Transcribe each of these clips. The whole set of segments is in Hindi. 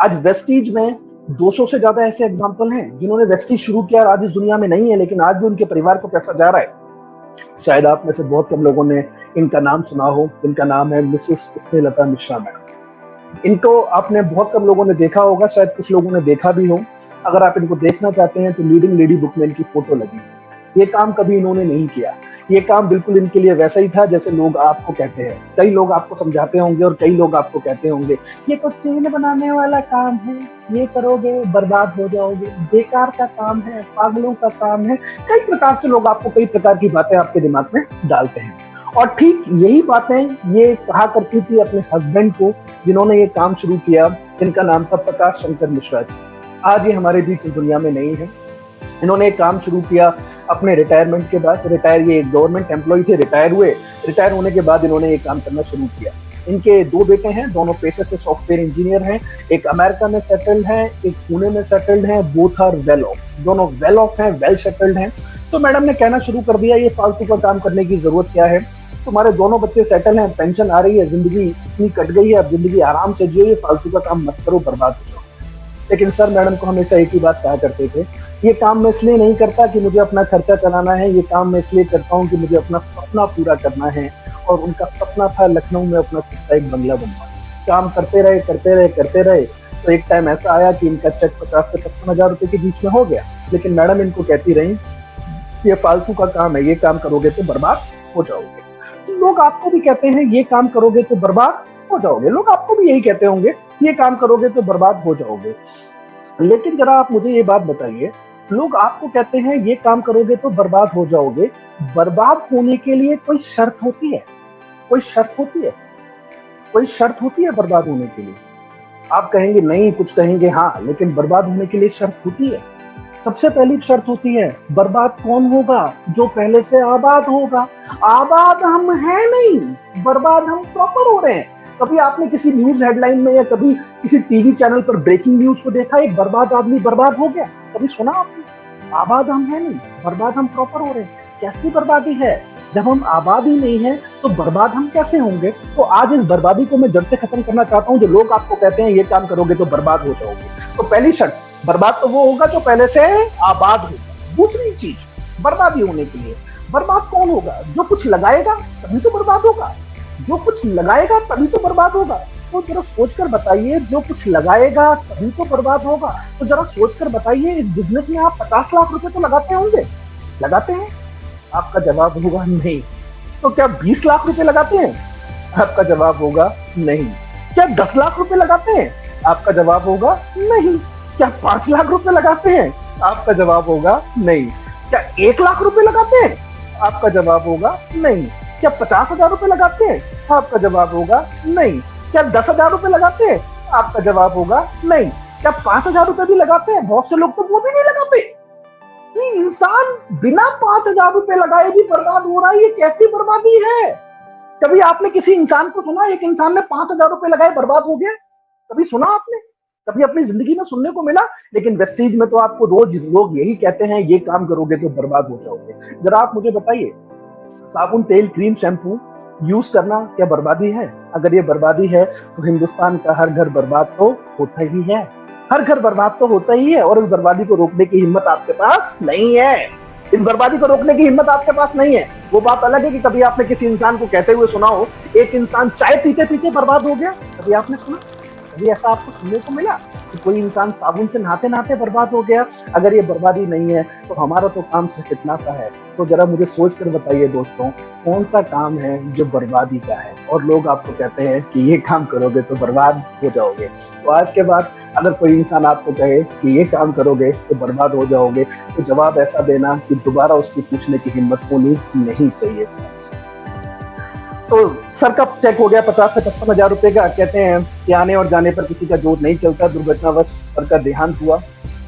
आज वेस्टीज में 200 से ज्यादा ऐसे एग्जाम्पल हैं जिन्होंने वेस्टीज शुरू किया और आज इस दुनिया में नहीं है, लेकिन आज भी उनके परिवार को पैसा जा रहा है। शायद आप में से बहुत कम लोगों ने इनका नाम सुना हो। इनका नाम है मिसेस स्नेहलता मिश्रा मैडम। इनको आपने बहुत कम लोगों ने देखा होगा, शायद कुछ लोगों ने देखा भी हो। अगर आप इनको देखना चाहते हैं तो लीडिंग लेडी बुक में इनकी फोटो लगी है। ये काम कभी इन्होंने नहीं किया। ये काम बिल्कुल इनके लिए वैसा ही था जैसे लोग आपको कहते हैं। कई लोग आपको समझाते होंगे और कई लोग आपको कहते होंगे ये तो चेन बनाने वाला काम है, ये करोगे बर्बाद हो जाओगे, बेकार का काम है, पागलों का काम है। कई प्रकार से लोग आपको कई प्रकार की बातें आपके दिमाग में डालते हैं। और ठीक यही बातें ये कहा करती थी अपने हस्बैंड को, जिन्होंने ये काम शुरू किया। इनका नाम था प्रकाश शंकर मिश्रा जी। आज ये हमारे बीच इस दुनिया में नहीं है। इन्होंने एक काम शुरू किया अपने रिटायरमेंट के बाद। ये गवर्नमेंट एम्प्लॉय थे, रिटायर हुए। रिटायर होने के बाद इन्होंने ये काम करना शुरू किया। इनके 2 बेटे हैं, दोनों पेशे से सॉफ्टवेयर इंजीनियर हैं। एक अमेरिका में सेटल्ड है, एक पुणे में सेटल्ड है। बोथ आर वेल ऑफ, दोनों वेल ऑफ हैं, वेल सेटल्ड हैं। तो मैडम ने कहना शुरू कर दिया ये फालतू का काम करने की जरूरत क्या है, तुम्हारे दोनों बच्चे सेटल हैं, पेंशन आ रही है, जिंदगी इतनी कट गई है, अब जिंदगी आराम से जियो, ये फालतू का काम मत करो, बर्बाद हो जाओ। लेकिन सर मैडम को हमेशा एक ही बात कहा करते थे, ये काम मैं इसलिए नहीं करता कि मुझे अपना खर्चा चलाना है, ये काम मैं इसलिए करता हूँ कि मुझे अपना सपना पूरा करना है। और उनका सपना था लखनऊ में अपना खुद का एक बंगला बनवाना। काम करते रहे करते रहे करते रहे, तो एक टाइम ऐसा आया कि इनका चेक 50 से 55 हजार रुपए के बीच में हो गया। लेकिन मैडम इनको कहती रही ये फालतू का काम है, ये काम करोगे तो बर्बाद हो जाओगे। तो लोग आपको भी कहते हैं ये काम करोगे तो बर्बाद हो जाओगे। लोग आपको भी यही कहते होंगे ये काम करोगे तो बर्बाद हो जाओगे। लेकिन जरा आप मुझे ये बात बताइए, लोग आपको कहते हैं ये काम करोगे तो बर्बाद हो जाओगे, बर्बाद होने के लिए कोई शर्त होती है? कोई शर्त होती है? कोई शर्त होती है बर्बाद होने के लिए? आप कहेंगे नहीं, कुछ कहेंगे हाँ, लेकिन बर्बाद होने के लिए शर्त होती है। सबसे पहली शर्त होती है, बर्बाद कौन होगा? जो पहले से आबाद होगा। आबाद हम हैं नहीं, बर्बाद हम प्रॉपर हो रहे हैं। कभी आपने किसी न्यूज हेडलाइन में या कभी किसी टीवी चैनल पर ब्रेकिंग न्यूज को देखा, एक बर्बाद आदमी बर्बाद हो गया? कभी सुना आपने? आबाद हम हैं नहीं, बर्बाद हम प्रॉपर हो रहे हैं। कैसी बर्बादी है? जब हम आबाद ही नहीं है तो बर्बाद हम कैसे होंगे? तो आज इस बर्बादी को मैं जड़ से खत्म करना चाहता हूँ। जो लोग आपको कहते हैं ये काम करोगे तो बर्बाद हो जाओगे, तो पहली शर्त, बर्बाद तो वो होगा जो पहले से आबाद होगा। दूसरी चीज, बर्बादी होने के लिए बर्बाद कौन होगा? जो कुछ लगाएगा तभी तो बर्बाद होगा। जो कुछ लगाएगा तभी तो बर्बाद होगा। तो जरा सोचकर बताइए, जो कुछ लगाएगा तभी तो बर्बाद होगा। तो जरा सोचकर बताइए, इस बिजनेस में आप 50 लाख रुपए तो लगाते होंगे, लगाते हैं? आपका जवाब होगा नहीं। तो क्या 20 लाख रुपए लगाते हैं? आपका जवाब होगा नहीं। क्या 10 लाख रुपए लगाते हैं? आपका जवाब होगा नहीं। क्या 5 लाख रुपए लगाते हैं? आपका जवाब होगा नहीं। क्या 1 लाख रुपए लगाते हैं? आपका जवाब होगा नहीं। क्या 50,000 रुपए लगाते हैं? आपका जवाब होगा नहीं। क्या 10,000 रुपए लगाते हैं? आपका जवाब होगा नहीं। क्या 5,000 रुपए भी लगाते हैं? बहुत से लोग तो वो भी नहीं लगाते। कि इंसान बिना 5,000 रुपए लगाए भी बर्बाद हो रहा है, ये कैसी बर्बादी है? कभी आपने किसी इंसान को सुना एक इंसान ने 5,000 रुपए लगाए बर्बाद हो गया? कभी सुना आपने? कभी अपनी जिंदगी में सुनने को मिला? लेकिन वेस्टीज में तो आपको रोज लोग यही कहते हैं ये काम करोगे तो बर्बाद हो जाओगे। जरा आप मुझे बताइए, साबुन, तेल, क्रीम, शैम्पू यूज करना क्या बर्बादी है? अगर ये बर्बादी है तो हिंदुस्तान का हर घर बर्बाद तो होता ही है। हर घर बर्बाद तो होता ही है, और इस बर्बादी को रोकने की हिम्मत आपके पास नहीं है। इस बर्बादी को रोकने की हिम्मत आपके पास नहीं है। वो बात अलग है कि कभी आपने किसी इंसान को कहते हुए सुना हो एक इंसान चाय पीते पीते बर्बाद हो गया। कभी आपने सुना? कभी ऐसा आपको सुनने को मिला कि कोई इंसान साबुन से नहाते नहाते बर्बाद हो गया? अगर ये बर्बादी नहीं है तो हमारा तो काम सिर्फ इतना सा है। तो जरा मुझे सोच कर बताइए दोस्तों, कौन सा काम है जो बर्बादी का है और लोग आपको कहते हैं कि ये काम करोगे तो बर्बाद हो जाओगे? तो आज के बाद अगर कोई इंसान आपको कहे कि ये काम करोगे तो बर्बाद हो जाओगे, तो जवाब ऐसा देना कि दोबारा उसकी पूछने की हिम्मत होनी नहीं चाहिए। तो सर का चेक हो गया 50 से 55 हजार रुपए का। कहते हैं कि आने और जाने पर किसी का जोर नहीं चलता। दुर्घटनावश सर का देहांत हुआ।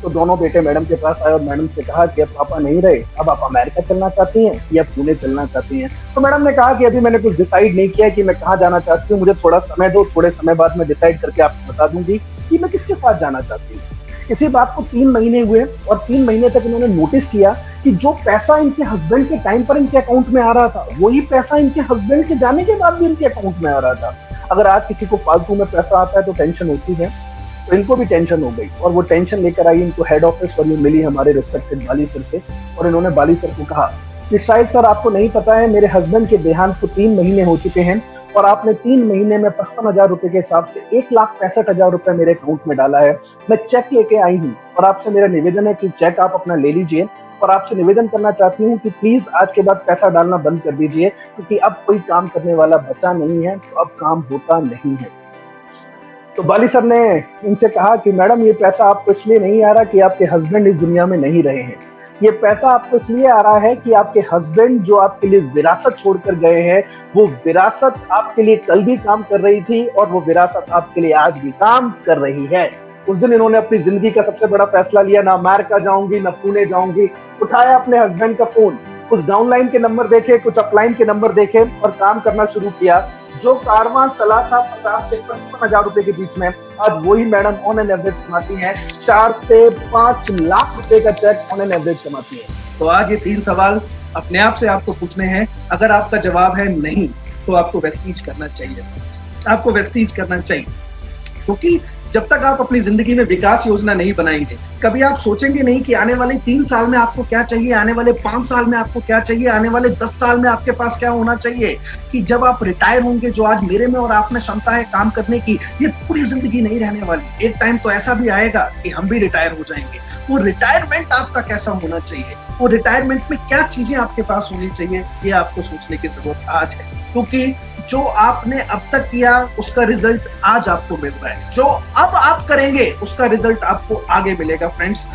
तो दोनों बेटे मैडम के पास आए और मैडम से कहा कि अब पापा नहीं रहे, अब आप अमेरिका चलना चाहती हैं या पुणे चलना चाहती हैं? तो मैडम ने कहा कि अभी मैंने कुछ डिसाइड नहीं किया कि मैं कहाँ जाना चाहती हूँ, मुझे थोड़ा समय दो, थोड़े समय बाद मैं डिसाइड करके आपको बता दूंगी कि मैं किसके साथ जाना चाहती हूँ। इसी बात को 3 महीने हुए और 3 महीने तक इन्होंने नोटिस किया कि जो पैसा इनके हस्बैंड के टाइम पर इनके अकाउंट में आ रहा था, वही पैसा इनके हस्बैंड के जाने के बाद भी इनके अकाउंट में आ रहा था। अगर आज किसी को फालतू में पैसा आता है तो टेंशन होती है, तो इनको भी टेंशन हो गई और वो टेंशन लेकर आई इनको हेड ऑफिस और ये मिली हमारे रिस्पेक्टेड बाली सर से। और इन्होंने बाली सर को कहा कि शायद सर आपको नहीं पता है, मेरे हस्बैंड के देहांत को 3 महीने हो चुके हैं और आपने 3 महीने में 55,000 रुपए के हिसाब से 1,65,000 रुपए मेरे अकाउंट में डाला है। मैं चेक लेके आई हूँ और आपसे मेरा निवेदन है कि चेक आप अपना ले लीजिए और आपसे निवेदन करना चाहती हूँ कि प्लीज आज के बाद पैसा डालना बंद कर दीजिए, क्योंकि अब कोई काम करने वाला बचा नहीं है, तो अब काम होता नहीं है। तो बाली सर ने इनसे कहा कि मैडम ये पैसा आपको इसलिए नहीं आ रहा कि आपके हस्बैंड इस दुनिया में नहीं रहे हैं, ये पैसा आपको इसलिए आ रहा है कि आपके हस्बैंड जो आपके लिए विरासत छोड़कर गए हैं, वो विरासत आपके लिए कल भी काम कर रही थी और वो विरासत आपके लिए आज भी काम कर रही है। उस दिन इन्होंने अपनी जिंदगी का सबसे बड़ा फैसला लिया, ना अमेरिका जाऊंगी ना पुणे जाऊंगी। उठाया अपने हस्बैंड का फोन, कुछ डाउनलाइन के नंबर देखे, कुछ अपलाइन के नंबर देखे और काम करना शुरू किया। जो कारवां चला था 50 से 55,000 रुपए के बीच में, आज वही मैडम ऑन एन एवरेज कमाती हैं 4 से 5 लाख रुपए का चेक ऑन एन एवरेज कमाती है। तो आज ये 3 सवाल अपने आप से आपको पूछने हैं। अगर आपका जवाब है नहीं, तो आपको वेस्टीज करना चाहिए, आपको वेस्टीज करना चाहिए। क्योंकि जब तक आप अपनी जिंदगी में विकास योजना नहीं बनाएंगे, कभी आप सोचेंगे नहीं कि आने वाले 3 साल में आपको क्या चाहिए, आने वाले 5 साल में आपको क्या चाहिए, आने वाले 10 साल में आपके पास क्या होना चाहिए, कि जब आप रिटायर होंगे, जो आज मेरे में और आप में क्षमता है काम करने की, ये पूरी जिंदगी नहीं रहने वाली। एक टाइम तो ऐसा भी आएगा कि हम भी रिटायर हो जाएंगे। वो रिटायरमेंट आपका कैसा होना चाहिए, वो रिटायरमेंट में क्या चीजें आपके पास होनी चाहिए, ये आपको सोचने की जरूरत आज है। क्योंकि जो आपने अब तक किया उसका रिजल्ट आज आपको मिल रहा है, जो अब आप करेंगे उसका रिजल्ट आपको आगे मिलेगा फ्रेंड्स।